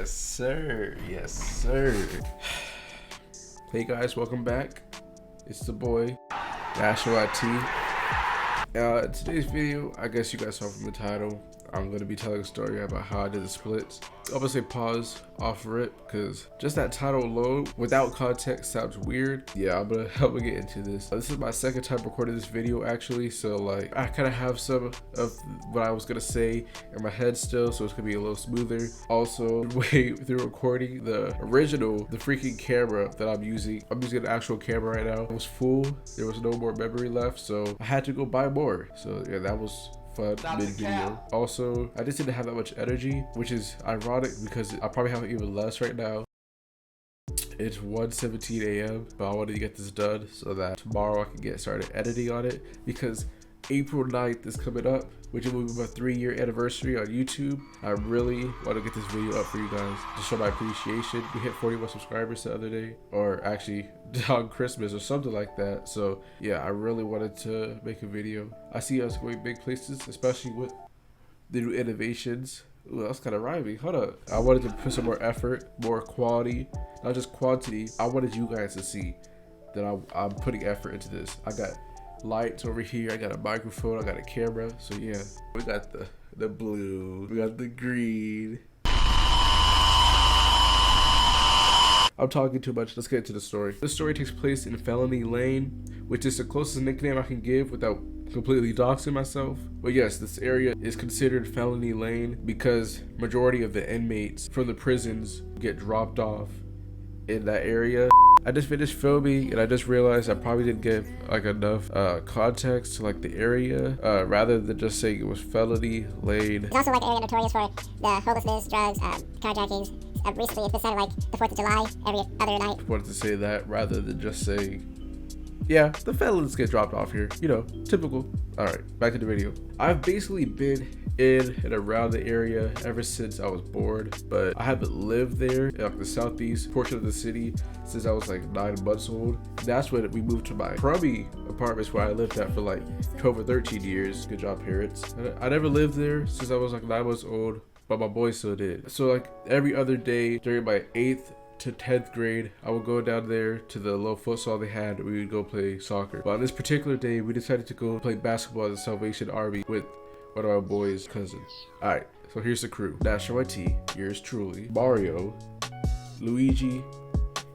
Yes, sir. Yes, sir. Hey guys, welcome back. It's the boy, National IT. Today's video, I guess you guys saw from the title, I'm going to be telling a story about how I did the splits. I'm going to say pause off rip because just that title alone, without context, sounds weird. Yeah, I'm going to get into this. This is my second time recording this video actually, so like I kind of have some of what I was going to say in my head still, so it's going to be a little smoother. Also, way through recording the freaking camera that I'm using an actual camera right now. It was full. There was no more memory left, so I had to go buy more. So yeah, that was fun mid-video. Also, I just didn't have that much energy, which is ironic because I probably have even less right now. It's 1:17 a.m. but I wanted to get this done so that tomorrow I can get started editing on it, because April 9th is coming up, which will be my 3-year anniversary on YouTube. I really want to get this video up for you guys to show my appreciation. We hit 41 subscribers the other day, or actually on Christmas or something like that. So yeah, I really wanted to make a video. I see us going big places, especially with the new innovations. Ooh, that's kind of rhyming. Hold up. I wanted to put some more effort, more quality, not just quantity. I wanted you guys to see that I'm putting effort into this. I got lights over here, I got a microphone, I got a camera. So yeah, we got the blue, we got the green. I'm talking too much. Let's get into the story. This story takes place in Felony Lane, which is the closest nickname I can give without completely doxing myself. But yes, this area is considered Felony Lane because majority of the inmates from the prisons get dropped off in that area. I just finished filming and I just realized I probably didn't give like enough context to like the area, rather than just saying it was Felony Lane. It's also like an area notorious for the homelessness, drugs, carjackings. Recently it's been said like the 4th of July every other night. I wanted to say that rather than just saying, yeah, the felons get dropped off here, you know, typical. All right, back to the video. I've basically been in and around the area ever since I was born, but I haven't lived there in like the southeast portion of the city since I was like 9 months old. That's when we moved to my crummy apartments where I lived at for like 12 or 13 years. Good job, parents. I never lived there since I was like 9 months old, but my boy still did. So like every other day during my 8th to 10th grade, I would go down there to the little futsal they had. We would go play soccer. But on this particular day, we decided to go play basketball at the Salvation Army with one of our boys' cousins. Alright, so here's the crew. National IT, yours truly, Mario, Luigi,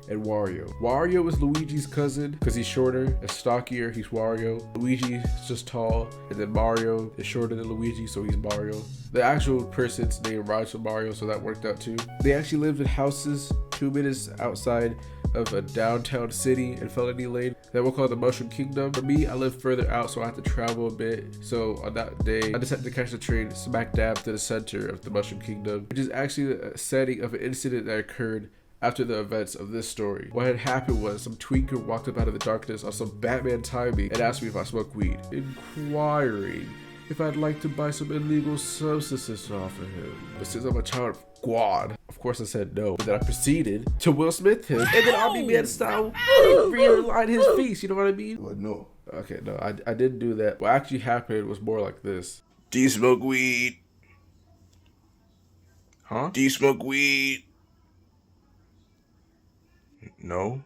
and Wario. Wario is Luigi's cousin because he's shorter and stockier. He's Wario. Luigi is just tall, and then Mario is shorter than Luigi, so he's Mario. The actual person's name rhymes with Mario, so that worked out too. They actually lived in houses 2 minutes outside of a downtown city in Felony Lane that we'll call the Mushroom Kingdom. For me, I live further out, so I have to travel a bit. So on that day, I just had to catch the train smack dab to the center of the Mushroom Kingdom, which is actually a setting of an incident that occurred after the events of this story. What had happened was some twinker walked up out of the darkness on some Batman timing and asked me if I smoke weed, inquiring if I'd like to buy some illegal substances off of him. But since I'm a child of God, of course I said no. But then I proceeded to Will Smith him, and then Army Man style realign his face, you know what I mean? Well, no. Okay, no, I didn't do that. What actually happened was more like this. Do you smoke weed? Huh? Do you smoke weed? No.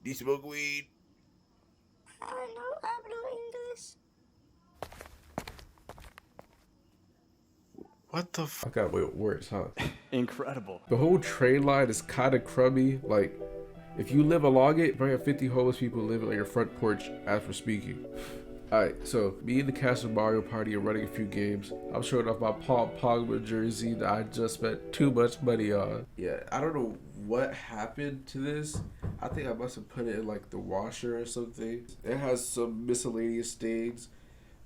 Do you smoke weed? I have no English. What the fuck? I got way worse, huh? Incredible. The whole train line is kind of crummy. Like, if you live along it, you probably have 50 homeless people living on your front porch as we're speaking. Alright, so me and the cast of Mario Party are running a few games. I'm showing off my Paul Pogba jersey that I just spent too much money on. Yeah, I don't know what happened to this. I think I must have put it in like the washer or something. It has some miscellaneous stains.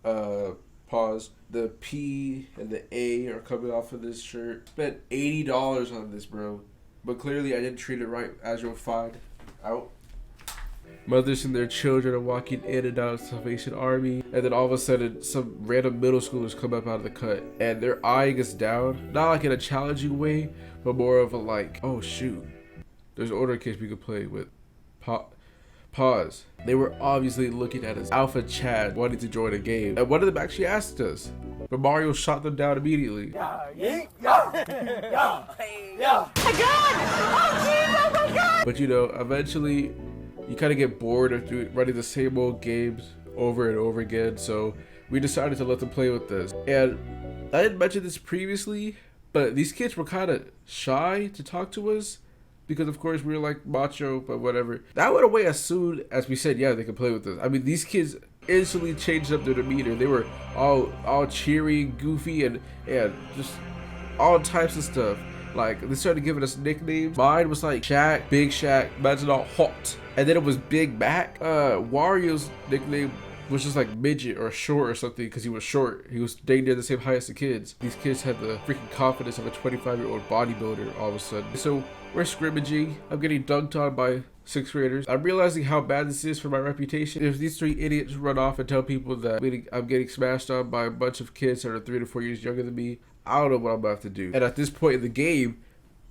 Pause. The P and the A are coming off of this shirt. Spent $80 on this, bro. But clearly I didn't treat it right, as you'll find out. Mothers and their children are walking in and out of Salvation Army, and then all of a sudden some random middle schoolers come up out of the cut and they're eyeing us down, not like in a challenging way, but more of a like, oh shoot, there's older kids we could play with. Pause. They were obviously looking at us, Alpha Chad, wanting to join a game, and one of them actually asked us, but Mario shot them down immediately. But you know, eventually you kind of get bored of running the same old games over and over again, so we decided to let them play with this. And I didn't mention this previously, but these kids were kind of shy to talk to us because of course we were like macho, but whatever. That went away as soon as we said, yeah, they can play with us. I mean, these kids instantly changed up their demeanor. They were all cheery, goofy, and just all types of stuff. Like, they started giving us nicknames. Mine was like Shaq, Big Shaq, imagine all hot. And then it was Big Mac. Wario's nickname was just like midget or short or something because he was short. He was dang near the same height as the kids. These kids had the freaking confidence of a 25-year-old bodybuilder all of a sudden. So we're scrimmaging. I'm getting dunked on by 6th graders. I'm realizing how bad this is for my reputation. If these 3 idiots run off and tell people that I'm getting smashed on by a bunch of kids that are 3 to 4 years younger than me, I don't know what I'm about to do. And at this point in the game,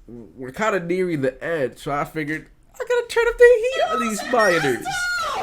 we're kind of nearing the end, so I figured I gotta turn up the heat on these minors.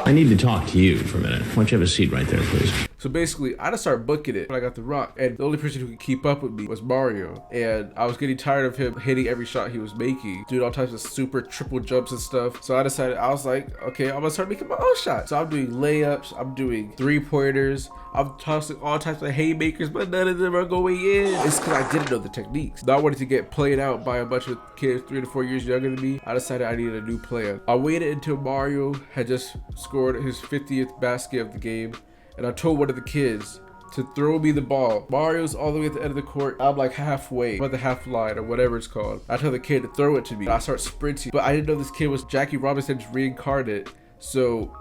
I need to talk to you for a minute. Why don't you have a seat right there, please? So basically, I just started booking it when I got the rock, and the only person who could keep up with me was Mario. And I was getting tired of him hitting every shot he was making, doing all types of super triple jumps and stuff. So I decided, I was like, okay, I'm gonna start making my own shots. So I'm doing layups, I'm doing 3-pointers, I'm tossing all types of haymakers, but none of them are going in. It's because I didn't know the techniques. Not wanting to get played out by a bunch of kids 3 to 4 years younger than me, I decided I needed a new plan. I waited until Mario had just scored his 50th basket of the game, and I told one of the kids to throw me the ball. Mario's all the way at the end of the court. I'm like halfway, about the half line or whatever it's called. I tell the kid to throw it to me. I start sprinting, but I didn't know this kid was Jackie Robinson's reincarnate. So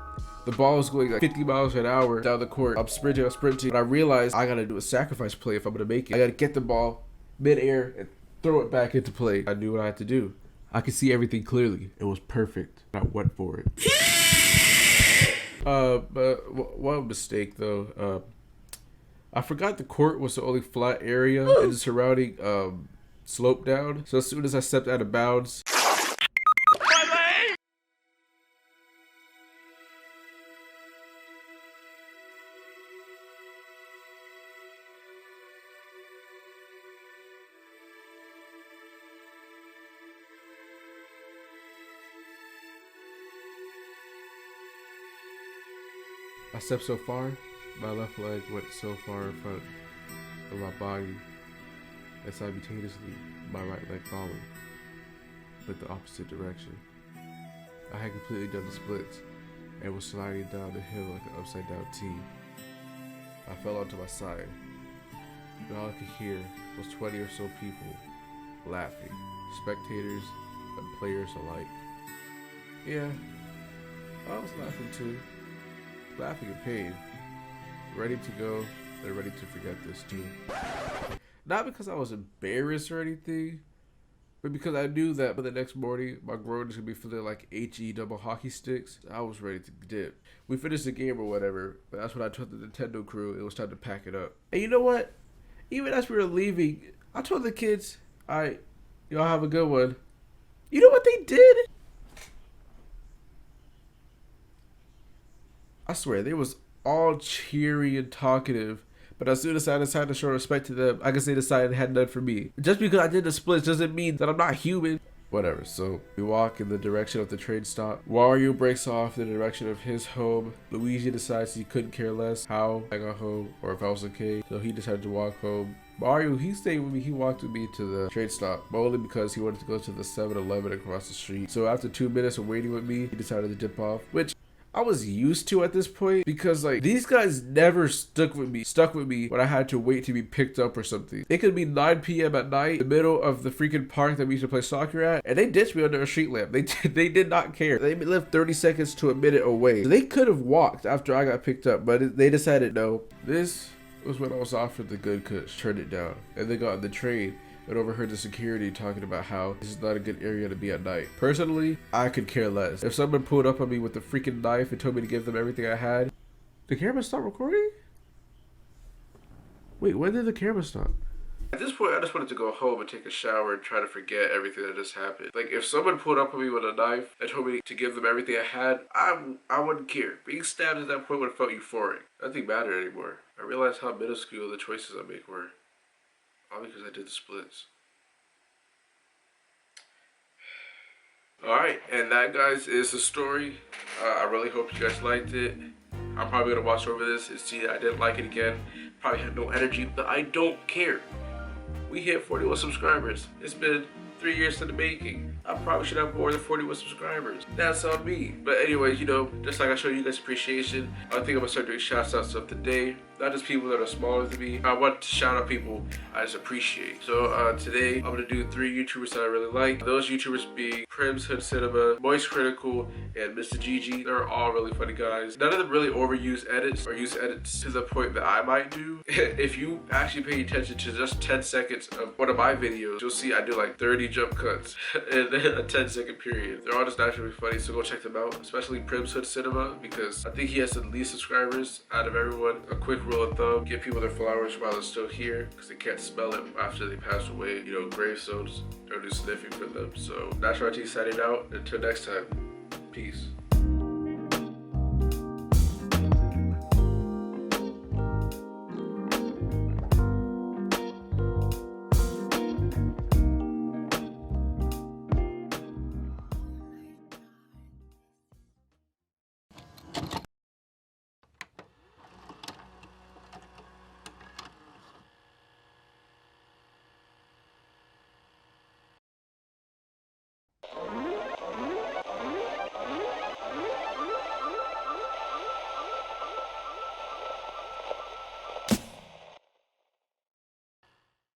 the ball is going like 50 miles an hour down the court. I'm sprinting, but I realized I gotta do a sacrifice play if I'm gonna make it. I gotta get the ball mid-air and throw it back into play. I knew what I had to do. I could see everything clearly. It was perfect. I went for it. But one mistake though. I forgot the court was the only flat area and the surrounding slope down. So as soon as I stepped out of bounds, I stepped so far, my left leg went so far in front of my body that simultaneously my right leg followed, but the opposite direction. I had completely done the splits and was sliding down the hill like an upside down T. I fell onto my side, and all I could hear was 20 or so people laughing, spectators and players alike. Yeah, I was laughing too. Laughing in pain, ready to go and ready to forget this too. Not because I was embarrassed or anything, but because I knew that by the next morning my groin was gonna be feeling like HE double hockey sticks. I was ready to dip. We finished the game or whatever, but that's when I told the Nintendo crew it was time to pack it up. And you know what? Even as we were leaving, I told the kids, alright, y'all have a good one. You know what they did? I swear, they was all cheery and talkative, but as soon as I decided to show respect to them, I guess they decided it had none for me. Just because I did the splits doesn't mean that I'm not human. Whatever, so we walk in the direction of the train stop. Wario breaks off in the direction of his home. Luigi decides he couldn't care less how I got home or if I was okay, so he decided to walk home. Mario, he stayed with me. He walked with me to the train stop, but only because he wanted to go to the 7-Eleven across the street. So after 2 minutes of waiting with me, he decided to dip off, which I was used to at this point because like these guys never stuck with me when I had to wait to be picked up or something. It could be 9 p.m. at night, in the middle of the freaking park that we used to play soccer at, and they ditched me under a street lamp. They did not care. They lived 30 seconds to a minute away. So they could have walked after I got picked up, but they decided no. This was when I was offered the good kush, turned it down, and they got on the train and overheard the security talking about how this is not a good area to be at night. Personally, I could care less. If someone pulled up on me with a freaking knife and told me to give them everything I had, the camera stopped recording? Wait, when did the camera stop? At this point, I just wanted to go home and take a shower and try to forget everything that just happened. Like, if someone pulled up on me with a knife and told me to give them everything I had, I wouldn't care. Being stabbed at that point would have felt euphoric. Nothing mattered anymore. I realized how minuscule the choices I make were. All because I did the splits. Alright, and that, guys, is the story. I really hope you guys liked it. I'm probably going to watch over this and see that I didn't like it again. Probably have no energy, but I don't care. We hit 41 subscribers. It's been 3 years in the making. I probably should have more than 41 subscribers. That's on me. But anyways, you know, just like I showed you guys appreciation, I think I'm gonna start doing shout outs of the day. Not just people that are smaller than me. I want to shout out people I just appreciate. So today, I'm gonna do 3 YouTubers that I really like. Those YouTubers being Prims Hood Cinema, Moist Critical, and Mr. Gigi. They're all really funny guys. None of them really overuse edits or use edits to the point that I might do. If you actually pay attention to just 10 seconds of one of my videos, you'll see I do like 30 jump cuts in a 10-second period. They're all just naturally funny, so go check them out. Especially Prims Hood Cinema, because I think he has the least subscribers out of everyone. A quick rule of thumb: give people their flowers while they're still here, because they can't smell it after they pass away. You know, gravestones don't do sniffing for them. So Natural IT signing out. Until next time, peace.